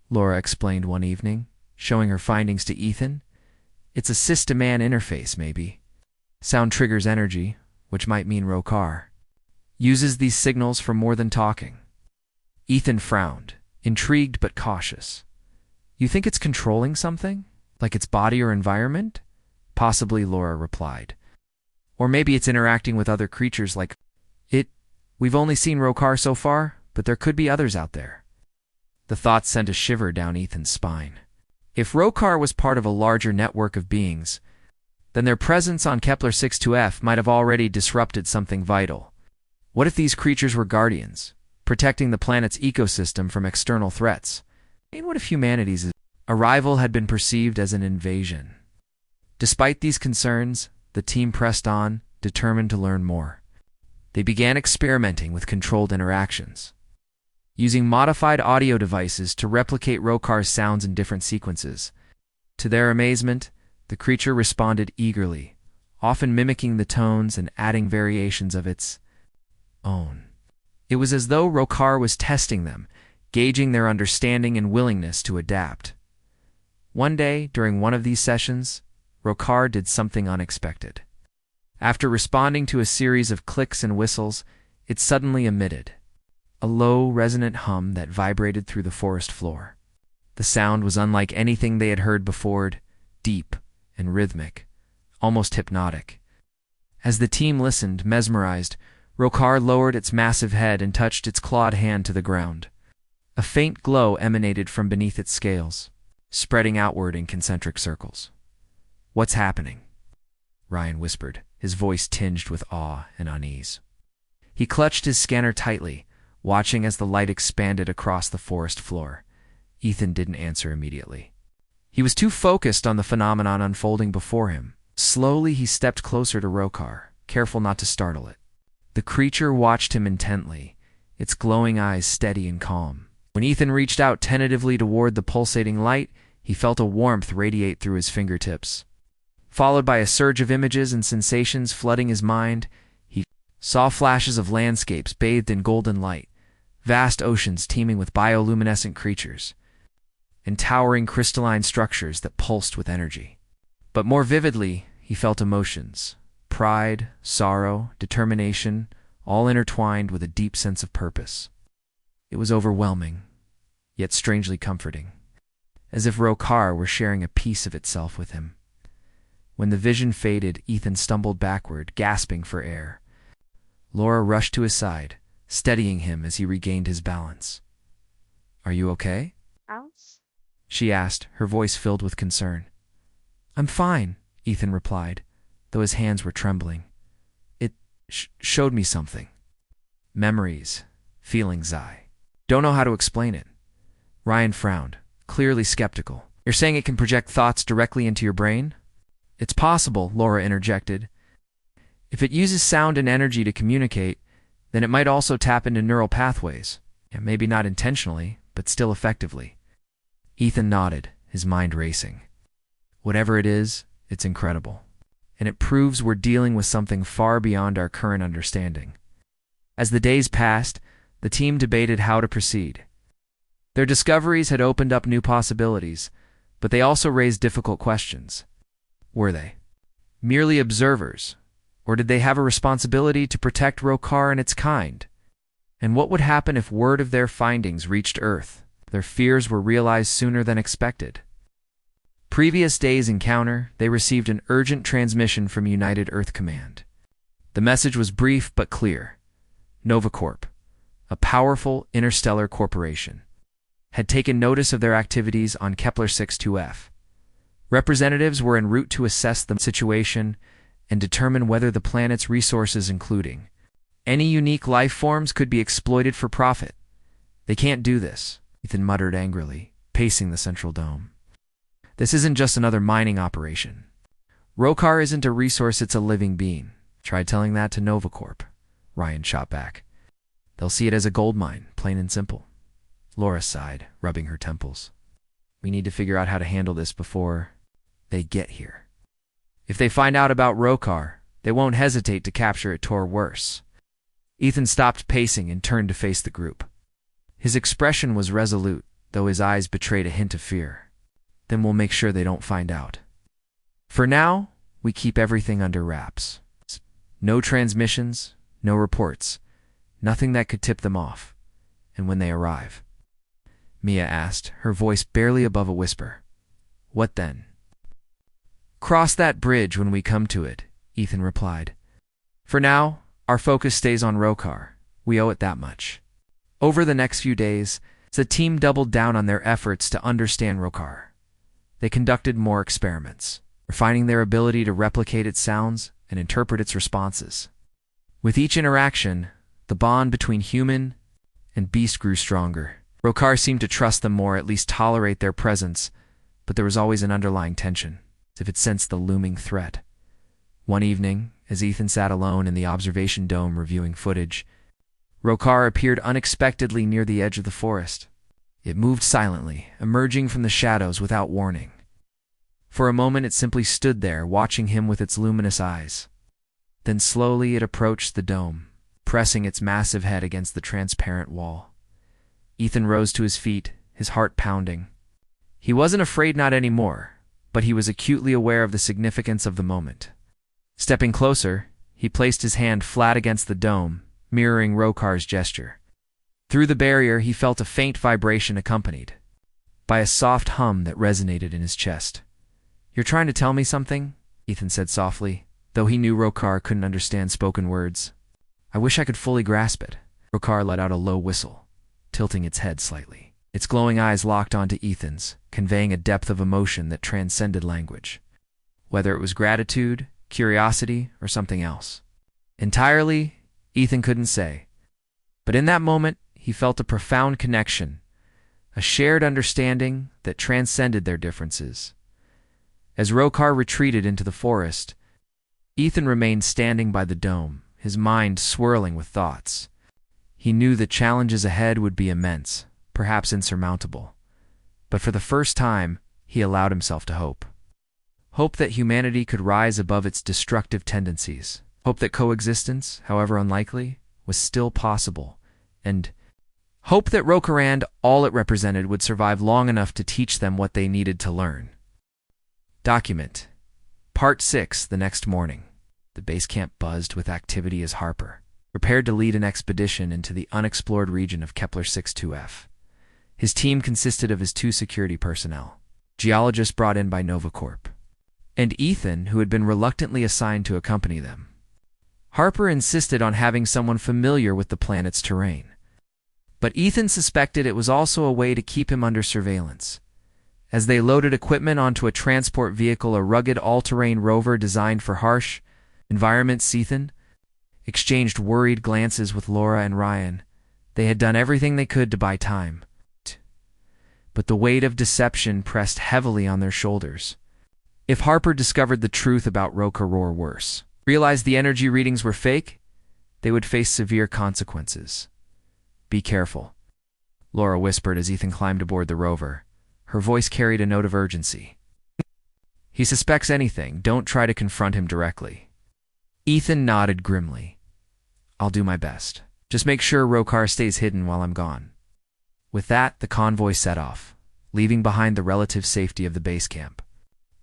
Laura explained one evening, showing her findings to Ethan. It's a sis-to-man interface, maybe. Sound triggers energy, which might mean Rokar uses these signals for more than talking. Ethan frowned, intrigued but cautious. You think it's controlling something? Like its body or environment? Possibly, Laura replied. Or maybe it's interacting with other creatures like it. We've only seen Rokar so far, but there could be others out there. The thought sent a shiver down Ethan's spine. If Rokar was part of a larger network of beings, then their presence on Kepler-62f might have already disrupted something vital. What if these creatures were guardians, protecting the planet's ecosystem from external threats? And what if humanity's arrival had been perceived as an invasion? Despite these concerns, the team pressed on, determined to learn more. They began experimenting with controlled interactions, using modified audio devices to replicate Rokar's sounds in different sequences. To their amazement, the creature responded eagerly, often mimicking the tones and adding variations of its own. It was as though Rokar was testing them, gauging their understanding and willingness to adapt. One day, during one of these sessions, Rokar did something unexpected. After responding to a series of clicks and whistles, it suddenly emitted a low, resonant hum that vibrated through the forest floor. The sound was unlike anything they had heard before, deep and rhythmic, almost hypnotic. As the team listened, mesmerized, Rokar lowered its massive head and touched its clawed hand to the ground. A faint glow emanated from beneath its scales, spreading outward in concentric circles. "What's happening?" Ryan whispered, his voice tinged with awe and unease. He clutched his scanner tightly, watching as the light expanded across the forest floor. Ethan didn't answer immediately. He was too focused on the phenomenon unfolding before him. Slowly, he stepped closer to Rokar, careful not to startle it. The creature watched him intently, its glowing eyes steady and calm. When Ethan reached out tentatively toward the pulsating light, he felt a warmth radiate through his fingertips. Followed by a surge of images and sensations flooding his mind, he saw flashes of landscapes bathed in golden light, vast oceans teeming with bioluminescent creatures, and towering crystalline structures that pulsed with energy. But more vividly, he felt emotions: pride, sorrow, determination, all intertwined with a deep sense of purpose. It was overwhelming, yet strangely comforting, as if Rokar were sharing a piece of itself with him. When the vision faded, Ethan stumbled backward, gasping for air. Laura rushed to his side, steadying him as he regained his balance. "Are you okay?" Ouch. she asked, her voice filled with concern. "I'm fine," Ethan replied, though his hands were trembling. "It showed me something. Memories, feelings I don't know how to explain it." Ryan frowned, clearly skeptical. "You're saying it can project thoughts directly into your brain?" "It's possible," Laura interjected. "If it uses sound and energy to communicate, then it might also tap into neural pathways. Maybe not intentionally, but still effectively." Ethan nodded, his mind racing. Whatever it is, it's incredible. And it proves we're dealing with something far beyond our current understanding. As the days passed, the team debated how to proceed. Their discoveries had opened up new possibilities, but they also raised difficult questions. Were they merely observers, or did they have a responsibility to protect Rokar and its kind? And what would happen if word of their findings reached Earth? Their fears were realized sooner than expected. Previous day's encounter, they received an urgent transmission from United Earth Command. The message was brief but clear. NovaCorp, a powerful interstellar corporation, had taken notice of their activities on Kepler-62f. Representatives were en route to assess the situation and determine whether the planet's resources, including any unique life forms, could be exploited for profit. "They can't do this," Ethan muttered angrily, pacing the central dome. "This isn't just another mining operation. Rokar isn't a resource, it's a living being. Try telling that to NovaCorp," Ryan shot back. "They'll see it as a gold mine, plain and simple." Laura sighed, rubbing her temples. We need to figure out how to handle this before they get here. If they find out about Rokar, they won't hesitate to capture it or worse. Ethan stopped pacing and turned to face the group. His expression was resolute, though his eyes betrayed a hint of fear. Then we'll make sure they don't find out. For now, we keep everything under wraps. No transmissions, no reports, nothing that could tip them off. And when they arrive, Mia asked, her voice barely above a whisper, "What then?" "Cross that bridge when we come to it," Ethan replied. "For now, our focus stays on Rokar. We owe it that much." Over the next few days, the team doubled down on their efforts to understand Rokar. They conducted more experiments, refining their ability to replicate its sounds and interpret its responses. With each interaction, the bond between human and beast grew stronger. Rokar seemed to trust them more, at least tolerate their presence, but there was always an underlying tension, as if it sensed the looming threat. One evening, as Ethan sat alone in the observation dome reviewing footage, Rokar appeared unexpectedly near the edge of the forest. It moved silently, emerging from the shadows without warning. For a moment it simply stood there, watching him with its luminous eyes. Then slowly it approached the dome, pressing its massive head against the transparent wall. Ethan rose to his feet, his heart pounding. He wasn't afraid, not anymore, but he was acutely aware of the significance of the moment. Stepping closer, he placed his hand flat against the dome, mirroring Rokar's gesture. Through the barrier, he felt a faint vibration accompanied by a soft hum that resonated in his chest. "You're trying to tell me something?" Ethan said softly, though he knew Rokar couldn't understand spoken words. "I wish I could fully grasp it." Rokar let out a low whistle, tilting its head slightly. Its glowing eyes locked onto Ethan's, conveying a depth of emotion that transcended language. Whether it was gratitude, curiosity, or something else. Entirely, Ethan couldn't say. But in that moment, he felt a profound connection, a shared understanding that transcended their differences. As Rokar retreated into the forest, Ethan remained standing by the dome, his mind swirling with thoughts. He knew the challenges ahead would be immense, perhaps insurmountable. But for the first time, he allowed himself to hope. Hope that humanity could rise above its destructive tendencies. Hope that coexistence, however unlikely, was still possible. And hope that Rokar and all it represented would survive long enough to teach them what they needed to learn. Document. Part 6, the next morning. The base camp buzzed with activity as Harper prepared to lead an expedition into the unexplored region of Kepler-62f. His team consisted of his 2 security personnel, geologists brought in by NovaCorp, and Ethan, who had been reluctantly assigned to accompany them. Harper insisted on having someone familiar with the planet's terrain, but Ethan suspected it was also a way to keep him under surveillance. As they loaded equipment onto a transport vehicle, a rugged all-terrain rover designed for harsh environments, Ethan exchanged worried glances with Laura and Ryan. They had done everything they could to buy time, but the weight of deception pressed heavily on their shoulders. If Harper discovered the truth about Rokar or worse, realized the energy readings were fake, they would face severe consequences. "Be careful," Laura whispered as Ethan climbed aboard the rover. Her voice carried a note of urgency. "He suspects anything. Don't try to confront him directly." Ethan nodded grimly. "I'll do my best. Just make sure Rokar stays hidden while I'm gone." With that, the convoy set off, leaving behind the relative safety of the base camp.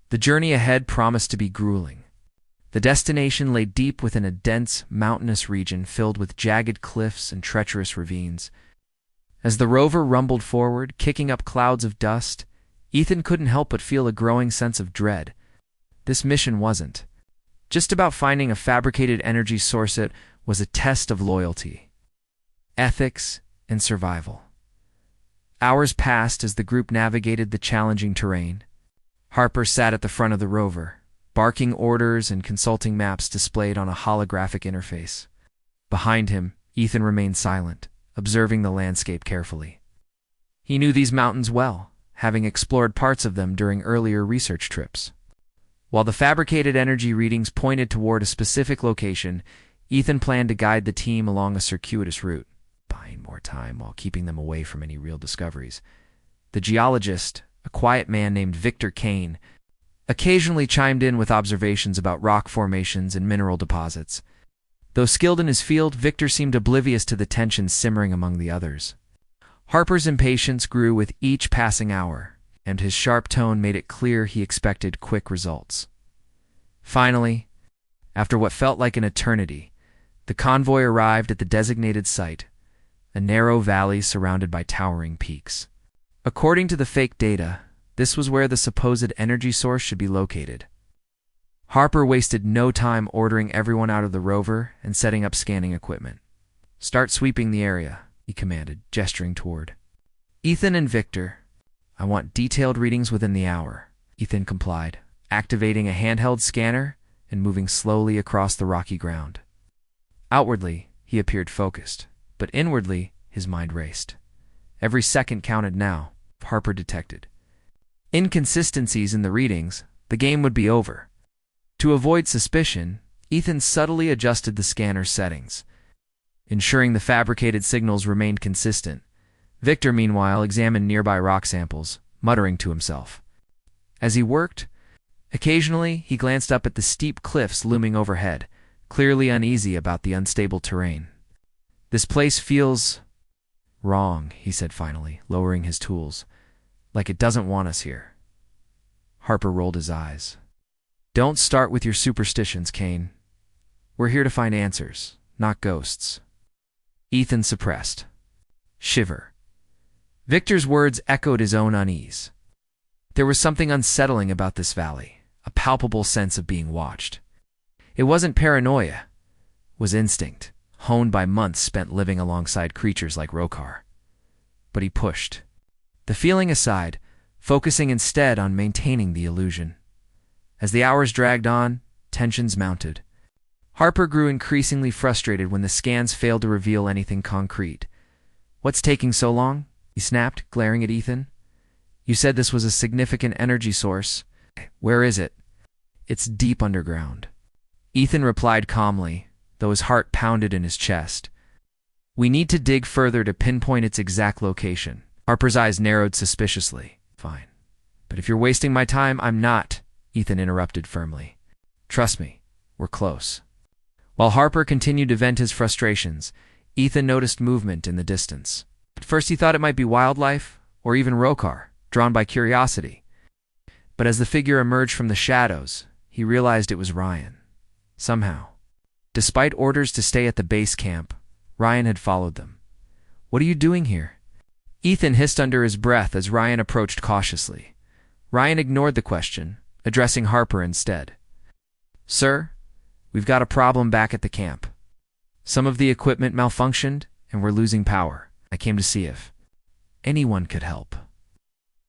The journey ahead promised to be grueling. The destination lay deep within a dense, mountainous region filled with jagged cliffs and treacherous ravines. As the rover rumbled forward, kicking up clouds of dust, Ethan couldn't help but feel a growing sense of dread. This mission wasn't just about finding a fabricated energy source. It was a test of loyalty, ethics, and survival. Hours passed as the group navigated the challenging terrain. Harper sat at the front of the rover, barking orders and consulting maps displayed on a holographic interface. Behind him, Ethan remained silent, observing the landscape carefully. He knew these mountains well, having explored parts of them during earlier research trips. While the fabricated energy readings pointed toward a specific location, Ethan planned to guide the team along a circuitous route, buying more time while keeping them away from any real discoveries. The geologist, a quiet man named Victor Kane, occasionally chimed in with observations about rock formations and mineral deposits. Though skilled in his field, Victor seemed oblivious to the tension simmering among the others. Harper's impatience grew with each passing hour, and his sharp tone made it clear he expected quick results. Finally, after what felt like an eternity, the convoy arrived at the designated site, a narrow valley surrounded by towering peaks. According to the fake data, this was where the supposed energy source should be located. Harper wasted no time ordering everyone out of the rover and setting up scanning equipment. "Start sweeping the area," he commanded, gesturing toward Ethan and Victor. "I want detailed readings within the hour," Ethan complied, activating a handheld scanner and moving slowly across the rocky ground. Outwardly, he appeared focused, but inwardly, his mind raced. Every second counted now, Harper detected inconsistencies in the readings. The game would be over. To avoid suspicion, Ethan subtly adjusted the scanner settings, ensuring the fabricated signals remained consistent. Victor, meanwhile, examined nearby rock samples, muttering to himself. As he worked, occasionally he glanced up at the steep cliffs looming overhead, clearly uneasy about the unstable terrain. "This place feels wrong," he said finally, lowering his tools, "like it doesn't want us here." Harper rolled his eyes. "Don't start with your superstitions, Kane. We're here to find answers, not ghosts." Ethan suppressed shiver. Victor's words echoed his own unease. There was something unsettling about this valley, a palpable sense of being watched. It wasn't paranoia, it was instinct, honed by months spent living alongside creatures like Rokar. But he pushed the feeling aside, focusing instead on maintaining the illusion. As the hours dragged on, tensions mounted. Harper grew increasingly frustrated when the scans failed to reveal anything concrete. "What's taking so long?" he snapped, glaring at Ethan. "You said this was a significant energy source. Where is it?" "It's deep underground," Ethan replied calmly, though his heart pounded in his chest. "We need to dig further to pinpoint its exact location." Harper's eyes narrowed suspiciously. "Fine. But if you're wasting my time, I'm not," Ethan interrupted firmly. "Trust me, we're close." While Harper continued to vent his frustrations, Ethan noticed movement in the distance. At first he thought it might be wildlife, or even Rokar, drawn by curiosity. But as the figure emerged from the shadows, he realized it was Ryan. Somehow, despite orders to stay at the base camp, Ryan had followed them. "What are you doing here?" Ethan hissed under his breath as Ryan approached cautiously. Ryan ignored the question, addressing Harper instead. "Sir, we've got a problem back at the camp. Some of the equipment malfunctioned, and we're losing power. I came to see if anyone could help."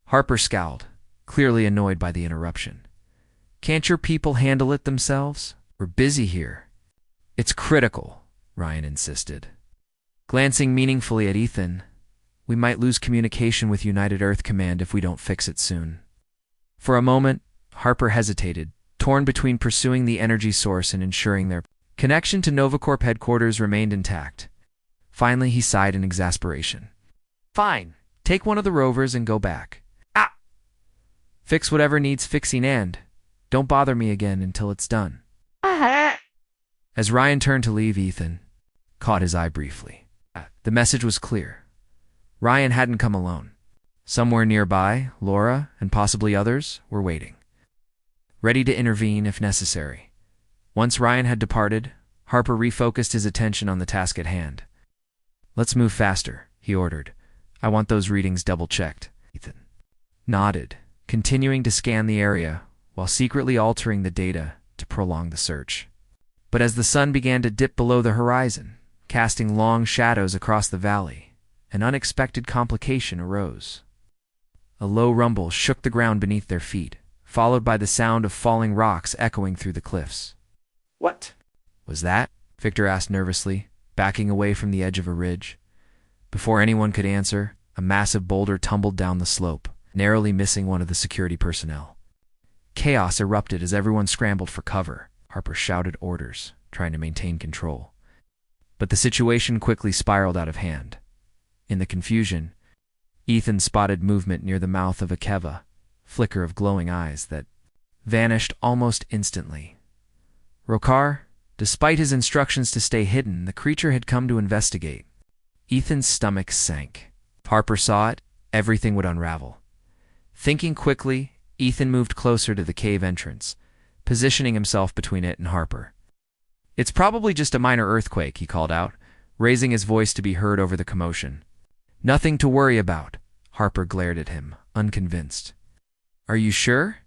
Harper scowled, clearly annoyed by the interruption. "Can't your people handle it themselves? We're busy here." "It's critical," Ryan insisted. Glancing meaningfully at Ethan, "We might lose communication with United Earth Command if we don't fix it soon." For a moment, Harper hesitated, torn between pursuing the energy source and ensuring their connection to Novacorp headquarters remained intact. Finally, he sighed in exasperation. "Fine. Take one of the rovers and go back. Fix whatever needs fixing and don't bother me again until it's done." As Ryan turned to leave, Ethan caught his eye briefly. The message was clear. Ryan hadn't come alone. Somewhere nearby, Laura and possibly others were waiting, ready to intervene if necessary. Once Ryan had departed, Harper refocused his attention on the task at hand. "Let's move faster," he ordered. "I want those readings double-checked." Ethan nodded, continuing to scan the area while secretly altering the data to prolong the search. But as the sun began to dip below the horizon, casting long shadows across the valley, an unexpected complication arose. A low rumble shook the ground beneath their feet, followed by the sound of falling rocks echoing through the cliffs. "What was that?" Victor asked nervously, backing away from the edge of a ridge. Before anyone could answer, a massive boulder tumbled down the slope, narrowly missing one of the security personnel. Chaos erupted as everyone scrambled for cover. Harper shouted orders, trying to maintain control. But the situation quickly spiraled out of hand. In the confusion, Ethan spotted movement near the mouth of a HFY, flicker of glowing eyes that vanished almost instantly. Rokar, despite his instructions to stay hidden, the creature had come to investigate. Ethan's stomach sank. If Harper saw it, everything would unravel. Thinking quickly, Ethan moved closer to the cave entrance, positioning himself between it and Harper. "It's probably just a minor earthquake," he called out, raising his voice to be heard over the commotion. "Nothing to worry about." Harper glared at him, unconvinced. "Are you sure?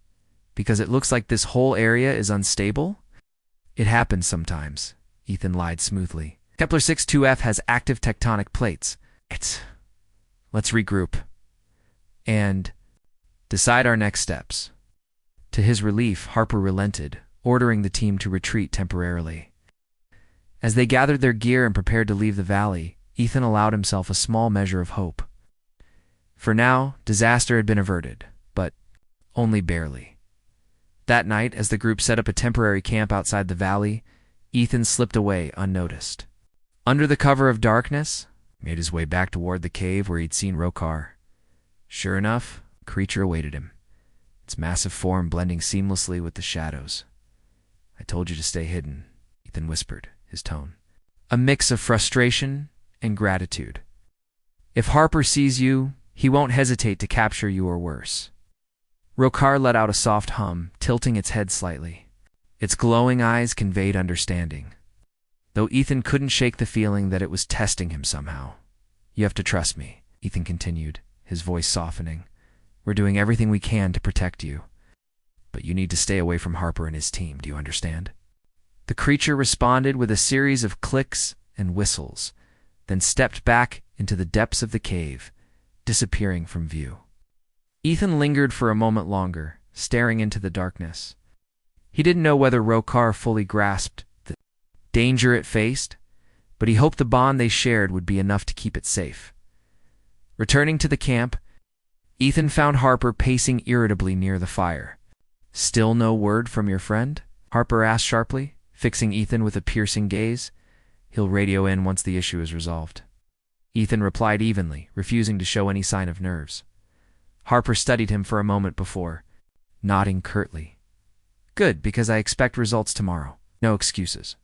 Because it looks like this whole area is unstable?" "It happens sometimes," Ethan lied smoothly. "Kepler-62f has active tectonic plates. Let's regroup and decide our next steps." To his relief, Harper relented, ordering the team to retreat temporarily. As they gathered their gear and prepared to leave the valley, Ethan allowed himself a small measure of hope. For now, disaster had been averted, but only barely. That night, as the group set up a temporary camp outside the valley, Ethan slipped away unnoticed. Under the cover of darkness, he made his way back toward the cave where he'd seen Rokar. Sure enough, a creature awaited him, its massive form blending seamlessly with the shadows. "I told you to stay hidden," Ethan whispered, his tone a mix of frustration and gratitude. "If Harper sees you, he won't hesitate to capture you or worse." Rokar let out a soft hum, tilting its head slightly. Its glowing eyes conveyed understanding, though Ethan couldn't shake the feeling that it was testing him somehow. "You have to trust me," Ethan continued, his voice softening. "We're doing everything we can to protect you. But you need to stay away from Harper and his team, do you understand?" The creature responded with a series of clicks and whistles, then stepped back into the depths of the cave, disappearing from view. Ethan lingered for a moment longer, staring into the darkness. He didn't know whether Rokar fully grasped the danger it faced, but he hoped the bond they shared would be enough to keep it safe. Returning to the camp, Ethan found Harper pacing irritably near the fire. "Still no word from your friend?" Harper asked sharply, fixing Ethan with a piercing gaze. "He'll radio in once the issue is resolved." Ethan replied evenly, refusing to show any sign of nerves. Harper studied him for a moment before nodding curtly. "Good, because I expect results tomorrow. No excuses."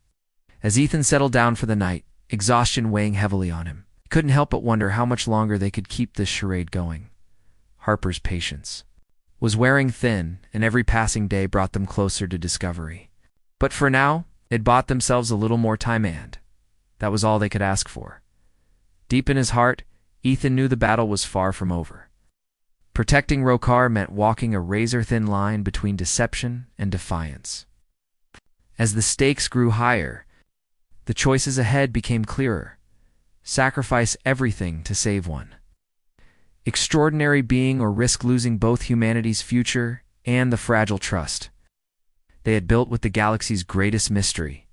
As Ethan settled down for the night, exhaustion weighing heavily on him, he couldn't help but wonder how much longer they could keep this charade going. Harper's patience was wearing thin, and every passing day brought them closer to discovery. But for now, they'd bought themselves a little more time, and that was all they could ask for. Deep in his heart, Ethan knew the battle was far from over. Protecting Rokar meant walking a razor-thin line between deception and defiance. As the stakes grew higher, the choices ahead became clearer. Sacrifice everything to save one. Extraordinary being or risk losing both humanity's future and the fragile trust they had built with the galaxy's greatest mystery,